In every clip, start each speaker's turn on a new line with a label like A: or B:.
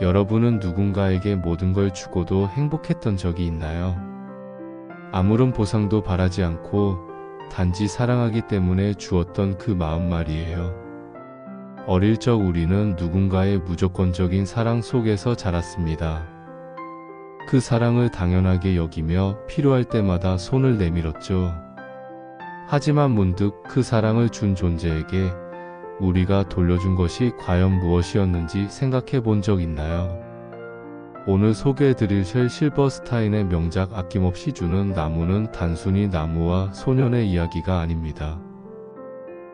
A: 여러분은 누군가에게 모든 걸 주고도 행복했던 적이 있나요? 아무런 보상도 바라지 않고 단지 사랑하기 때문에 주었던 그 마음 말이에요. 어릴 적 우리는 누군가의 무조건적인 사랑 속에서 자랐습니다. 그 사랑을 당연하게 여기며 필요할 때마다 손을 내밀었죠. 하지만 문득 그 사랑을 준 존재에게 우리가 돌려준 것이 과연 무엇이었는지 생각해 본 적 있나요? 오늘 소개해드릴 쉘 실버스타인의 명작 아낌없이 주는 나무는 단순히 나무와 소년의 이야기가 아닙니다.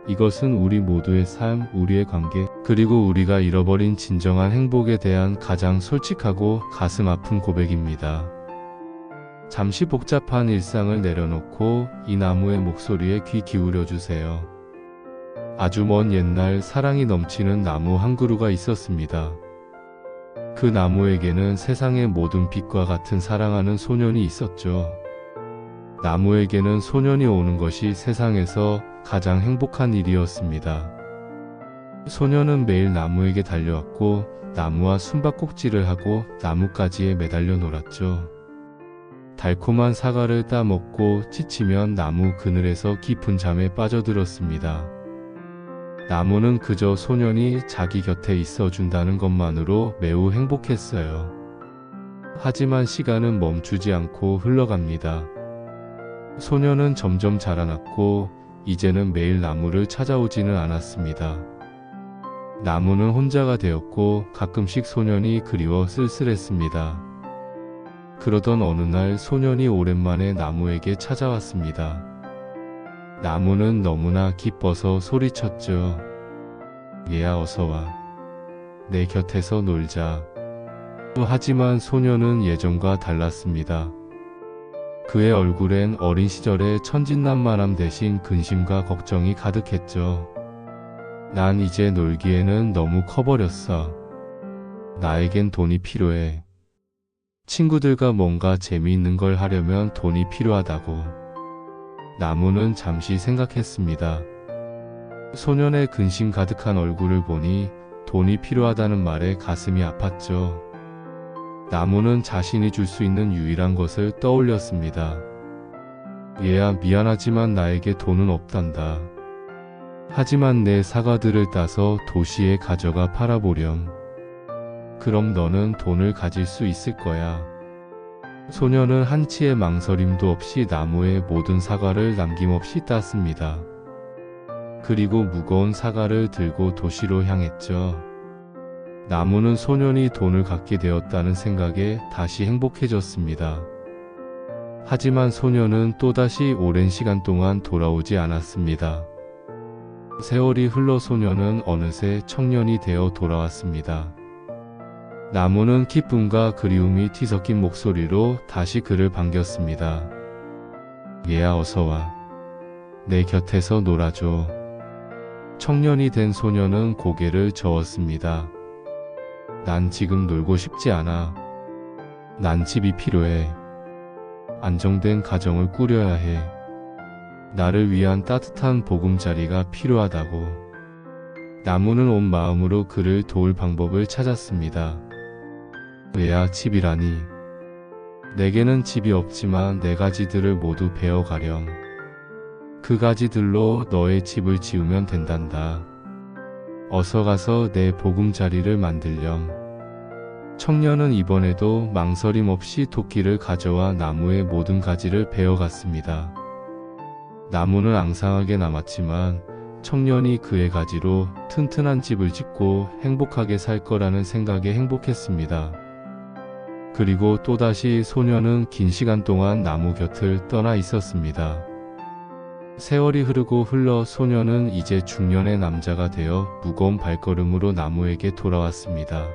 A: 이것은 우리 모두의 삶, 우리의 관계, 그리고 우리가 잃어버린 진정한 행복에 대한 가장 솔직하고 가슴 아픈 고백입니다. 잠시 복잡한 일상을 내려놓고 이 나무의 목소리에 귀 기울여 주세요. 아주 먼 옛날 사랑이 넘치는 나무 한 그루가 있었습니다. 그 나무에게는 세상의 모든 빛과 같은 사랑하는 소년이 있었죠. 나무에게는 소년이 오는 것이 세상에서 가장 행복한 일이었습니다. 소년은 매일 나무에게 달려왔고 나무와 숨바꼭질을 하고 나뭇가지에 매달려 놀았죠. 달콤한 사과를 따먹고 지치면 나무 그늘에서 깊은 잠에 빠져들었습니다. 나무는 그저 소년이 자기 곁에 있어준다는 것만으로 매우 행복했어요. 하지만 시간은 멈추지 않고 흘러갑니다. 소년은 점점 자라났고 이제는 매일 나무를 찾아오지는 않았습니다. 나무는 혼자가 되었고 가끔씩 소년이 그리워 쓸쓸했습니다. 그러던 어느 날 소년이 오랜만에 나무에게 찾아왔습니다. 나무는 너무나 기뻐서 소리쳤죠. 얘야 어서와. 내 곁에서 놀자. 하지만 소년은 예전과 달랐습니다. 그의 얼굴엔 어린 시절의 천진난만함 대신 근심과 걱정이 가득했죠. 난 이제 놀기에는 너무 커버렸어. 나에겐 돈이 필요해. 친구들과 뭔가 재미있는 걸 하려면 돈이 필요하다고. 나무는 잠시 생각했습니다. 소년의 근심 가득한 얼굴을 보니 돈이 필요하다는 말에 가슴이 아팠죠. 나무는 자신이 줄 수 있는 유일한 것을 떠올렸습니다. 얘야 미안하지만 나에게 돈은 없단다. 하지만 내 사과들을 따서 도시에 가져가 팔아보렴. 그럼 너는 돈을 가질 수 있을 거야. 소년은 한치의 망설임도 없이 나무의 모든 사과를 남김없이 땄습니다. 그리고 무거운 사과를 들고 도시로 향했죠. 나무는 소년이 돈을 갖게 되었다는 생각에 다시 행복해졌습니다. 하지만 소년은 또다시 오랜 시간 동안 돌아오지 않았습니다. 세월이 흘러 소년은 어느새 청년이 되어 돌아왔습니다. 나무는 기쁨과 그리움이 뒤섞인 목소리로 다시 그를 반겼습니다. 얘야 어서와. 내 곁에서 놀아줘. 청년이 된 소년은 고개를 저었습니다. 난 지금 놀고 싶지 않아. 난 집이 필요해. 안정된 가정을 꾸려야 해. 나를 위한 따뜻한 보금자리가 필요하다고. 나무는 온 마음으로 그를 도울 방법을 찾았습니다. 얘야 집이라니. 내게는 집이 없지만 내 가지들을 모두 베어가렴. 그 가지들로 너의 집을 지으면 된단다. 어서 가서 내 보금자리를 만들렴. 청년은 이번에도 망설임 없이 도끼를 가져와 나무의 모든 가지를 베어갔습니다. 나무는 앙상하게 남았지만 청년이 그의 가지로 튼튼한 집을 짓고 행복하게 살 거라는 생각에 행복했습니다. 그리고 또다시 소년은 긴 시간 동안 나무 곁을 떠나 있었습니다. 세월이 흐르고 흘러 소년은 이제 중년의 남자가 되어 무거운 발걸음으로 나무에게 돌아왔습니다.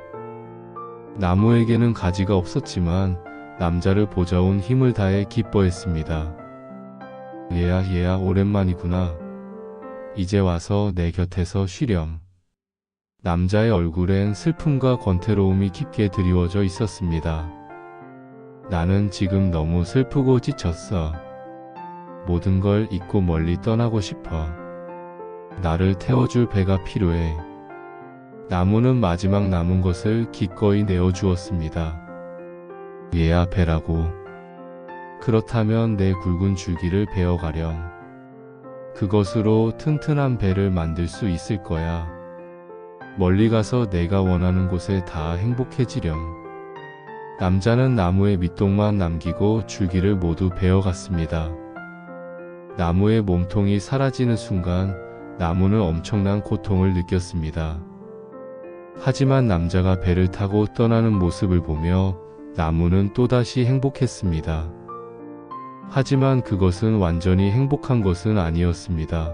A: 나무에게는 가지가 없었지만 남자를 보자온 힘을 다해 기뻐했습니다. 얘야 오랜만이구나. 이제 와서 내 곁에서 쉬렴. 남자의 얼굴엔 슬픔과 권태로움이 깊게 드리워져 있었습니다. 나는 지금 너무 슬프고 지쳤어. 모든 걸 잊고 멀리 떠나고 싶어. 나를 태워줄 배가 필요해. 나무는 마지막 남은 것을 기꺼이 내어주었습니다. 얘야 베라고. 그렇다면 내 굵은 줄기를 베어가렴. 그것으로 튼튼한 배를 만들 수 있을 거야. 멀리 가서 내가 원하는 곳에 다 행복해지렴. 남자는 나무의 밑동만 남기고 줄기를 모두 베어갔습니다. 나무의 몸통이 사라지는 순간 나무는 엄청난 고통을 느꼈습니다. 하지만 남자가 배를 타고 떠나는 모습을 보며 나무는 또다시 행복했습니다. 하지만 그것은 완전히 행복한 것은 아니었습니다.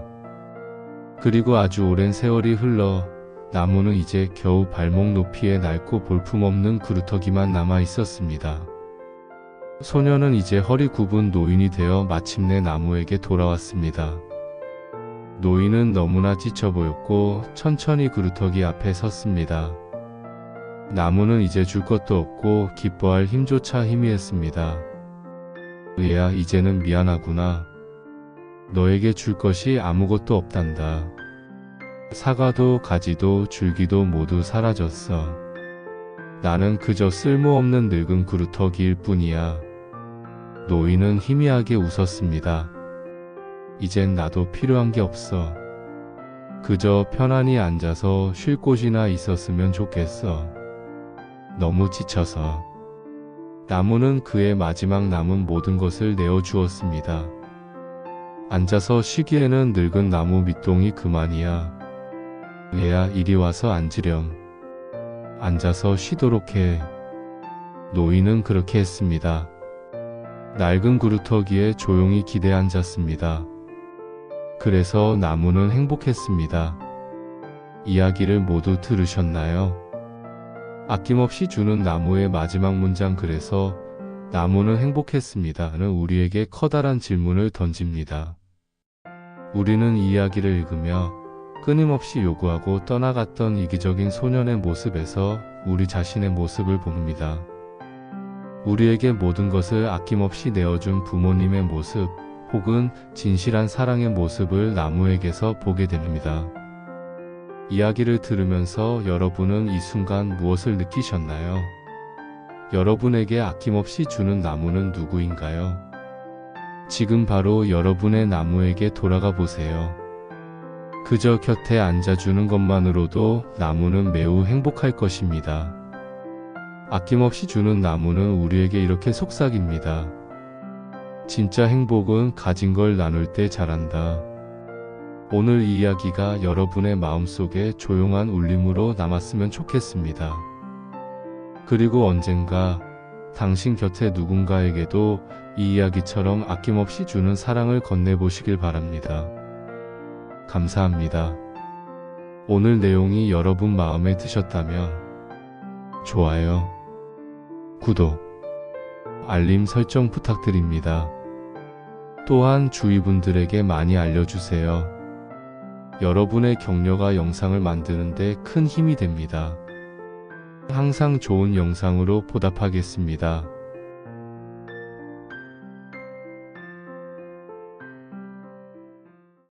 A: 그리고 아주 오랜 세월이 흘러 나무는 이제 겨우 발목 높이의 낡고 볼품없는 그루터기만 남아 있었습니다. 소녀는 이제 허리 굽은 노인이 되어 마침내 나무에게 돌아왔습니다. 노인은 너무나 지쳐 보였고 천천히 그루터기 앞에 섰습니다. 나무는 이제 줄 것도 없고 기뻐할 힘조차 희미했습니다. 얘야, 이제는 미안하구나. 너에게 줄 것이 아무것도 없단다. 사과도 가지도 줄기도 모두 사라졌어. 나는 그저 쓸모없는 늙은 그루터기일 뿐이야. 노인은 희미하게 웃었습니다. 이젠 나도 필요한 게 없어. 그저 편안히 앉아서 쉴 곳이나 있었으면 좋겠어. 너무 지쳐서. 나무는 그의 마지막 남은 모든 것을 내어주었습니다. 앉아서 쉬기에는 늙은 나무 밑동이 그만이야. 얘야, 이리 와서 앉으렴. 앉아서 쉬도록 해. 노인은 그렇게 했습니다. 낡은 그루터기에 조용히 기대 앉았습니다. 그래서 나무는 행복했습니다. 이야기를 모두 들으셨나요? 아낌없이 주는 나무의 마지막 문장, 그래서 나무는 행복했습니다는 우리에게 커다란 질문을 던집니다. 우리는 이 이야기를 읽으며 끊임없이 요구하고 떠나갔던 이기적인 소년의 모습에서 우리 자신의 모습을 봅니다. 우리에게 모든 것을 아낌없이 내어준 부모님의 모습, 혹은 진실한 사랑의 모습을 나무에게서 보게 됩니다. 이야기를 들으면서 여러분은 이 순간 무엇을 느끼셨나요? 여러분에게 아낌없이 주는 나무는 누구인가요? 지금 바로 여러분의 나무에게 돌아가 보세요. 그저 곁에 앉아주는 것만으로도 나무는 매우 행복할 것입니다. 아낌없이 주는 나무는 우리에게 이렇게 속삭입니다. 진짜 행복은 가진 걸 나눌 때 자란다. 오늘 이 이야기가 여러분의 마음속에 조용한 울림으로 남았으면 좋겠습니다. 그리고 언젠가 당신 곁에 누군가에게도 이 이야기처럼 아낌없이 주는 사랑을 건네보시길 바랍니다. 감사합니다. 오늘 내용이 여러분 마음에 드셨다면 좋아요, 구독, 알림 설정 부탁드립니다. 또한 주위 분들에게 많이 알려주세요. 여러분의 격려가 영상을 만드는데 큰 힘이 됩니다. 항상 좋은 영상으로 보답하겠습니다.